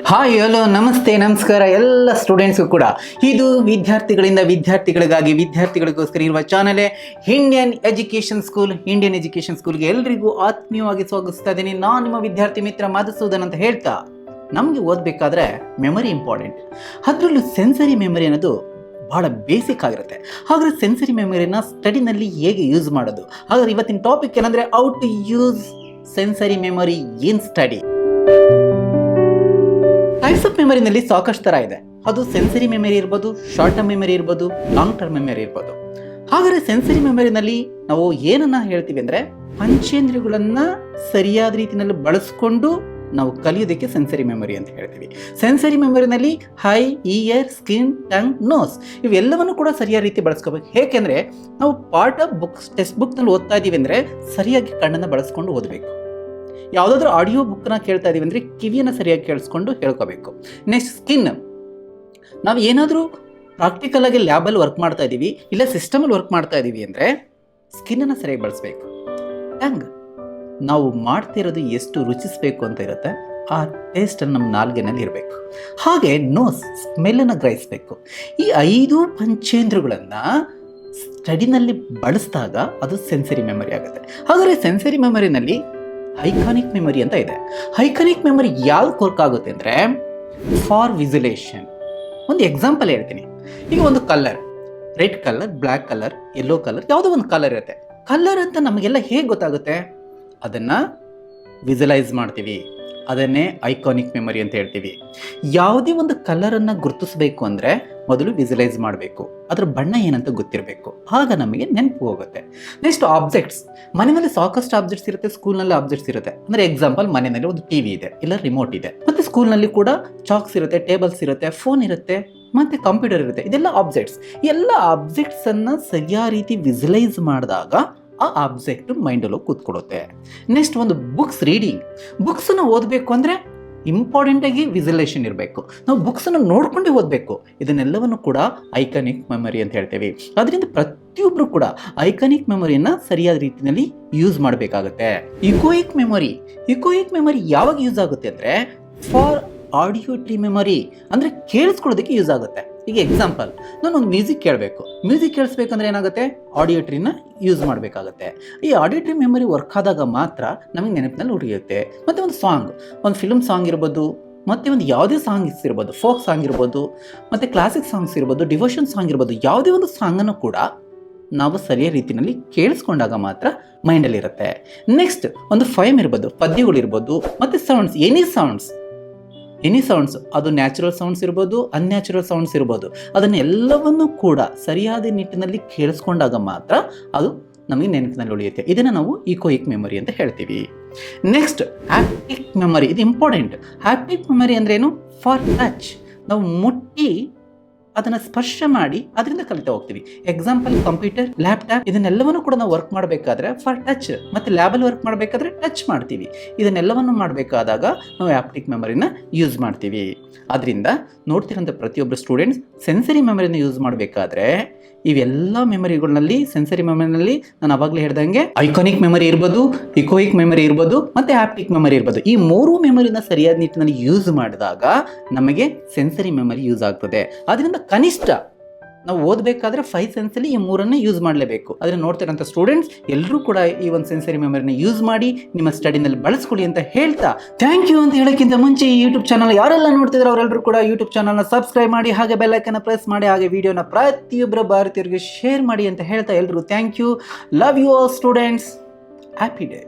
Hi hello ನಮಸ್ತೆ ನಮಸ್ಕಾರ ಎಲ್ಲ ಸ್ಟೂಡೆಂಟ್ಸ್ಗೂ ಕೂಡ. ಇದು ವಿದ್ಯಾರ್ಥಿಗಳಿಂದ ವಿದ್ಯಾರ್ಥಿಗಳಿಗಾಗಿ ವಿದ್ಯಾರ್ಥಿಗಳಿಗೋಸ್ಕರ ಇರುವ ಚಾನಲೇ Indian education school. Indian education ಸ್ಕೂಲ್ಗೆ ಎಲ್ರಿಗೂ ಆತ್ಮೀಯವಾಗಿ ಸ್ವಾಗತಿಸ್ತಾ ಇದ್ದೀನಿ. ನಾನು ನಿಮ್ಮ ವಿದ್ಯಾರ್ಥಿ ಮಿತ್ರ ಮಧುಸೂದನ್ ಅಂತ ಹೇಳ್ತಾ, ನಮಗೆ ಓದಬೇಕಾದ್ರೆ ಮೆಮೊರಿ ಇಂಪಾರ್ಟೆಂಟ್. ಅದರಲ್ಲೂ ಸೆನ್ಸರಿ ಮೆಮೊರಿ ಅನ್ನೋದು ಭಾಳ ಬೇಸಿಕ್ ಆಗಿರುತ್ತೆ. ಹಾಗಾದ್ರೆ ಸೆನ್ಸರಿ ಮೆಮೊರಿನ ಸ್ಟಡಿನಲ್ಲಿ ಹೇಗೆ ಯೂಸ್ ಮಾಡೋದು? ಹಾಗಾದ್ರೆ ಇವತ್ತಿನ ಟಾಪಿಕ್ ಏನಂದರೆ how to use sensory memory in study. Types of ಮೆಮೊರಿನಲ್ಲಿ ಸಾಕಷ್ಟು ಥರ ಇದೆ. ಅದು ಸೆನ್ಸರಿ ಮೆಮೊರಿ ಇರ್ಬೋದು, ಶಾರ್ಟ್ ಟರ್ಮ್ ಮೆಮೊರಿ ಇರ್ಬೋದು, ಲಾಂಗ್ ಟರ್ಮ್ ಮೆಮೊರಿ ಇರ್ಬೋದು. ಹಾಗಾದರೆ ಸೆನ್ಸರಿ ಮೆಮೊರಿನಲ್ಲಿ ನಾವು ಏನನ್ನ ಹೇಳ್ತೀವಿ ಅಂದರೆ, ಪಂಚೇಂದ್ರಿಯಗಳನ್ನು ಸರಿಯಾದ ರೀತಿಯಲ್ಲಿ ಬಳಸ್ಕೊಂಡು ನಾವು ಕಲಿಯೋದಕ್ಕೆ ಸೆನ್ಸರಿ ಮೆಮೊರಿ ಅಂತ ಹೇಳ್ತೀವಿ. ಸೆನ್ಸರಿ ಮೆಮೊರಿನಲ್ಲಿ eye, ear, skin, tongue, nose ಇವೆಲ್ಲವನ್ನು ಕೂಡ ಸರಿಯಾದ ರೀತಿ ಬಳಸ್ಕೋಬೇಕು. ಏಕೆಂದರೆ ನಾವು ಪಾರ್ಟ್ ಆಫ್ ಬುಕ್ಸ್ ಟೆಕ್ಸ್ಟ್ ಬುಕ್ನಲ್ಲಿ ಓದ್ತಾ ಇದ್ದೀವಿ ಅಂದರೆ ಸರಿಯಾಗಿ ಕಣ್ಣನ್ನು ಬಳಸ್ಕೊಂಡು ಓದಬೇಕು. ಯಾವುದಾದ್ರೂ ಆಡಿಯೋ ಬುಕ್ನ ಕೇಳ್ತಾ ಇದೀವಿ ಅಂದರೆ ಕಿವಿಯನ್ನು ಸರಿಯಾಗಿ ಕೇಳಿಸ್ಕೊಂಡು ಹೇಳ್ಕೋಬೇಕು. ನೆಕ್ಸ್ಟ್ ಸ್ಕಿನ್, ನಾವು ಏನಾದರೂ ಪ್ರಾಕ್ಟಿಕಲ್ ಆಗಿ ಲ್ಯಾಬಲ್ಲಿ ವರ್ಕ್ ಮಾಡ್ತಾ ಇದ್ದೀವಿ, ಇಲ್ಲ ಸಿಸ್ಟಮಲ್ಲಿ ವರ್ಕ್ ಮಾಡ್ತಾ ಇದ್ದೀವಿ ಅಂದರೆ ಸ್ಕಿನ್ನನ್ನು ಸರಿಯಾಗಿ ಬಳಸಬೇಕು. ಟಂಗ್, ನಾವು ಮಾಡ್ತಿರೋದು ಎಷ್ಟು ರುಚಿಸಬೇಕು ಅಂತ ಇರುತ್ತೆ, ಆ ಟೇಸ್ಟನ್ನು ನಮ್ಮ ನಾಲ್ಗೆನಲ್ಲಿ ಇರಬೇಕು. ಹಾಗೆ ನೋಸ್, ಸ್ಮೆಲ್ಲನ್ನು ಗ್ರಹಿಸಬೇಕು. ಈ 5 ಪಂಚೇಂದ್ರಗಳನ್ನು ಸ್ಟಡಿನಲ್ಲಿ ಬಳಸಿದಾಗ ಅದು ಸೆನ್ಸರಿ ಮೆಮೊರಿ ಆಗುತ್ತೆ. ಹಾಗಾದರೆ ಸೆನ್ಸರಿ ಮೆಮೊರಿನಲ್ಲಿ ಐಕಾನಿಕ್ ಮೆಮೊರಿ ಅಂತ ಇದೆ. ಐಕಾನಿಕ್ ಮೆಮೊರಿ ಯಾವ್ದು ವರ್ಕ್ ಆಗುತ್ತೆ ಅಂದರೆ ಫಾರ್ ವಿಸುಲೇಷನ್. ಒಂದು ಎಕ್ಸಾಂಪಲ್ ಹೇಳ್ತೀನಿ. ಈಗ ಒಂದು colour, red colour, black colour, yellow colour, ಯಾವುದೋ ಒಂದು ಕಲರ್ ಇರುತ್ತೆ. ಕಲರ್ ಅಂತ ನಮಗೆಲ್ಲ ಹೇಗೆ ಗೊತ್ತಾಗುತ್ತೆ? ಅದನ್ನು ವಿಸುಲೈಸ್ ಮಾಡ್ತೀವಿ, ಅದನ್ನೇ ಐಕಾನಿಕ್ ಮೆಮೊರಿ ಅಂತ ಹೇಳ್ತೀವಿ. ಯಾವುದೇ ಒಂದು ಕಲರನ್ನು ಗುರುತಿಸಬೇಕು ಅಂದರೆ ಮೊದಲು ವಿಸುಲೈಸ್ ಮಾಡಬೇಕು, ಅದರ ಬಣ್ಣ ಏನಂತ ಗೊತ್ತಿರಬೇಕು, ಆಗ ನಮಗೆ ನೆನಪು ಹೋಗುತ್ತೆ. ನೆಕ್ಸ್ಟ್ ಆಬ್ಜೆಕ್ಟ್ಸ್, ಮನೆಯಲ್ಲಿ ಸಾಕಷ್ಟು ಆಬ್ಜೆಕ್ಟ್ಸ್ ಇರುತ್ತೆ, ಸ್ಕೂಲ್ನಲ್ಲಿ ಆಬ್ಜೆಕ್ಟ್ಸ್ ಇರುತ್ತೆ. ಅಂದರೆ ಎಕ್ಸಾಂಪಲ್, ಮನೆಯಲ್ಲಿ ಒಂದು ಟಿವಿ ಇದೆ, ಇಲ್ಲ ರಿಮೋಟ್ ಇದೆ, ಮತ್ತು ಸ್ಕೂಲ್ನಲ್ಲಿ ಕೂಡ ಚಾಕ್ಸ್ ಇರುತ್ತೆ, ಟೇಬಲ್ಸ್ ಇರುತ್ತೆ, ಫೋನ್ ಇರುತ್ತೆ, ಮತ್ತು ಕಂಪ್ಯೂಟರ್ ಇರುತ್ತೆ. ಇದೆಲ್ಲ ಆಬ್ಜೆಕ್ಟ್ಸ್. ಎಲ್ಲ ಆಬ್ಜೆಕ್ಟ್ಸನ್ನು ಸರಿಯಾದ ರೀತಿ ವಿಸುಲೈಸ್ ಮಾಡಿದಾಗ ಆ ಆಬ್ಜೆಕ್ಟ್ ಮೈಂಡಲ್ಲೂ ಕೂತ್ಕೊಡುತ್ತೆ. ನೆಕ್ಸ್ಟ್ ಒಂದು ಬುಕ್ಸ್ ರೀಡಿಂಗ್. ಬುಕ್ಸನ್ನು ಓದಬೇಕು ಅಂದರೆ ಇಂಪಾರ್ಟೆಂಟಾಗಿ ವಿಸುಲೇಷನ್ ಇರಬೇಕು. ನಾವು ಬುಕ್ಸನ್ನು ನೋಡ್ಕೊಂಡೇ ಓದಬೇಕು. ಇದನ್ನೆಲ್ಲವನ್ನು ಕೂಡ ಐಕಾನಿಕ್ ಮೆಮೊರಿ ಅಂತ ಹೇಳ್ತೇವೆ. ಅದರಿಂದ ಪ್ರತಿಯೊಬ್ಬರು ಕೂಡ ಐಕಾನಿಕ್ ಮೆಮೊರಿಯನ್ನು ಸರಿಯಾದ ರೀತಿಯಲ್ಲಿ ಯೂಸ್ ಮಾಡಬೇಕಾಗುತ್ತೆ. ಇಕೋಯಿಕ್ ಮೆಮೊರಿ, ಇಕೋಯಿಕ್ ಮೆಮೊರಿ ಯಾವಾಗ ಯೂಸ್ ಆಗುತ್ತೆ ಅಂದರೆ ಫಾರ್ ಆಡಿಯೋಟ್ರಿ ಮೆಮೊರಿ, ಅಂದರೆ ಕೇಳಿಸ್ಕೊಳ್ಳೋದಕ್ಕೆ ಯೂಸ್ ಆಗುತ್ತೆ. ಈಗ ಎಕ್ಸಾಂಪಲ್, ನಾನೊಂದು ಮ್ಯೂಸಿಕ್ ಕೇಳಬೇಕು, ಮ್ಯೂಸಿಕ್ ಕೇಳಿಸ್ಬೇಕಂದ್ರೆ ಏನಾಗುತ್ತೆ? ಆಡಿಯೋಟ್ರಿನ ಯೂಸ್ ಮಾಡಬೇಕಾಗತ್ತೆ. ಈ ಆಡಿಯೋಟ್ರಿ ಮೆಮೊರಿ ವರ್ಕ್ ಆದಾಗ ಮಾತ್ರ ನಮಗೆ ನೆನಪಿನಲ್ಲಿ ಉಳಿಯುತ್ತೆ. ಮತ್ತು ಒಂದು ಸಾಂಗ್, ಒಂದು ಫಿಲ್ಮ್ ಸಾಂಗ್ ಇರ್ಬೋದು, ಮತ್ತು ಒಂದು ಯಾವುದೇ ಸಾಂಗ್ಸ್ ಇರ್ಬೋದು, ಫೋಕ್ ಸಾಂಗ್ ಇರ್ಬೋದು, ಮತ್ತು ಕ್ಲಾಸಿಕ್ ಸಾಂಗ್ಸ್ ಇರ್ಬೋದು, ಡಿವೋಷನ್ ಸಾಂಗ್ ಇರ್ಬೋದು, ಯಾವುದೇ ಒಂದು ಸಾಂಗನ್ನು ಕೂಡ ನಾವು ಸರಿಯಾದ ರೀತಿಯಲ್ಲಿ ಕೇಳಿಸ್ಕೊಂಡಾಗ ಮಾತ್ರ ಮೈಂಡಲ್ಲಿರುತ್ತೆ. ನೆಕ್ಸ್ಟ್ ಒಂದು ಫೈಮ್ ಇರ್ಬೋದು, ಪದ್ಯಗಳಿರ್ಬೋದು, ಮತ್ತು ಸೌಂಡ್ಸ್, ಎನಿ ಸೌಂಡ್ಸ್, ಅದು ನ್ಯಾಚುರಲ್ ಸೌಂಡ್ಸ್ ಇರ್ಬೋದು, ಅನ್ಯಾಚುರಲ್ ಸೌಂಡ್ಸ್ ಇರ್ಬೋದು, ಅದನ್ನೆಲ್ಲವನ್ನು ಕೂಡ ಸರಿಯಾದ ನಿಟ್ಟಿನಲ್ಲಿ ಕೇಳಿಸ್ಕೊಂಡಾಗ ಮಾತ್ರ ಅದು ನಮಗೆ ನೆನಪಿನಲ್ಲಿ ಉಳಿಯುತ್ತೆ. ಇದನ್ನು ನಾವು ಇಕೋಯಿಕ್ ಮೆಮೊರಿ ಅಂತ ಹೇಳ್ತೀವಿ. ನೆಕ್ಸ್ಟ್ ಹ್ಯಾಪ್ಟಿಕ್ ಮೆಮೊರಿ, ಇದು ಇಂಪಾರ್ಟೆಂಟ್. ಹ್ಯಾಪ್ಟಿಕ್ ಮೆಮೊರಿ ಅಂದ್ರೇನು? ಫಾರ್ ಟಚ್, ನಾವು ಮುಟ್ಟಿ ಅದನ್ನು ಸ್ಪರ್ಶ ಮಾಡಿ ಅದರಿಂದ ಕಲಿತಾ ಹೋಗ್ತೀವಿ. ಎಕ್ಸಾಂಪಲ್, ಕಂಪ್ಯೂಟರ್, ಲ್ಯಾಪ್ಟಾಪ್, ಇದನ್ನೆಲ್ಲವನ್ನು ಕೂಡ ನಾವು ವರ್ಕ್ ಮಾಡಬೇಕಾದ್ರೆ ಫಾರ್ ಟಚ್, ಮತ್ತು ಲ್ಯಾಬಲ್ಲಿ ವರ್ಕ್ ಮಾಡಬೇಕಾದ್ರೆ ಟಚ್ ಮಾಡ್ತೀವಿ. ಇದನ್ನೆಲ್ಲವನ್ನು ಮಾಡಬೇಕಾದಾಗ ನಾವು ಹ್ಯಾಪ್ಟಿಕ್ ಮೆಮೊರಿನ ಯೂಸ್ ಮಾಡ್ತೀವಿ. ಅದರಿಂದ ನೋಡ್ತಿರೋಂಥ ಪ್ರತಿಯೊಬ್ಬರು ಸ್ಟೂಡೆಂಟ್ಸ್ ಸೆನ್ಸರಿ ಮೆಮೊರಿನ ಯೂಸ್ ಮಾಡಬೇಕಾದ್ರೆ ಇವೆಲ್ಲ ಮೆಮೊರಿಗಳಲ್ಲಿ, ಸೆನ್ಸರಿ ಮೆಮೊರಿನಲ್ಲಿ ನಾನು ಅವಾಗಲೇ ಹೇಳ್ದಂಗೆ ಐಕಾನಿಕ್ ಮೆಮೊರಿ ಇರ್ಬೋದು, ಇಕೋಯಿಕ್ ಮೆಮೊರಿ ಇರ್ಬೋದು, ಮತ್ತು ಹ್ಯಾಪ್ಟಿಕ್ ಮೆಮೊರಿ ಇರ್ಬೋದು. ಈ 3 ಮೆಮೊರಿನ ಸರಿಯಾದ ನಿಟ್ಟಿನಲ್ಲಿ ಯೂಸ್ ಮಾಡಿದಾಗ ನಮಗೆ ಸೆನ್ಸರಿ ಮೆಮೊರಿ ಯೂಸ್ ಆಗ್ತದೆ. ಅದರಿಂದ ಕನಿಷ್ಠ ನಾವು ಓದಬೇಕಾದ್ರೆ 5 ಸೆನ್ಸಲ್ಲಿ ಈ 3 ಯೂಸ್ ಮಾಡಲೇಬೇಕು. ಅದನ್ನು ನೋಡ್ತಿರೋಂಥ ಸ್ಟೂಡೆಂಟ್ಸ್ ಎಲ್ಲರೂ ಕೂಡ ಈ ಒಂದು ಸೆನ್ಸರಿ ಮೆಮೊರಿನ ಯೂಸ್ ಮಾಡಿ ನಿಮ್ಮ ಸ್ಟಡಿನಲ್ಲಿ ಬಳಸ್ಕೊಳ್ಳಿ ಅಂತ ಹೇಳ್ತಾ, ಥ್ಯಾಂಕ್ ಯು ಅಂತ ಹೇಳೋಕ್ಕಿಂತ ಮುಂಚೆ ಈ ಯೂಟ್ಯೂಬ್ ಚಾನಲ್ ಯಾರೆಲ್ಲ ನೋಡ್ತಿದ್ರೆ ಅವರೆಲ್ಲರೂ ಕೂಡ ಯೂಟ್ಯೂಬ್ ಚಾನಲ್ನ ಸಬ್ಸ್ಕ್ರೈಬ್ ಮಾಡಿ, ಹಾಗೆ ಬೆಲ್ ಐಕನ್ನ ಪ್ರೆಸ್ ಮಾಡಿ, ಹಾಗೆ ವಿಡಿಯೋನ ಪ್ರತಿಯೊಬ್ಬರ ಭಾರತೀಯರಿಗೆ ಶೇರ್ ಮಾಡಿ ಅಂತ ಹೇಳ್ತಾ ಎಲ್ಲರೂ thank you. Love you all students. Happy day.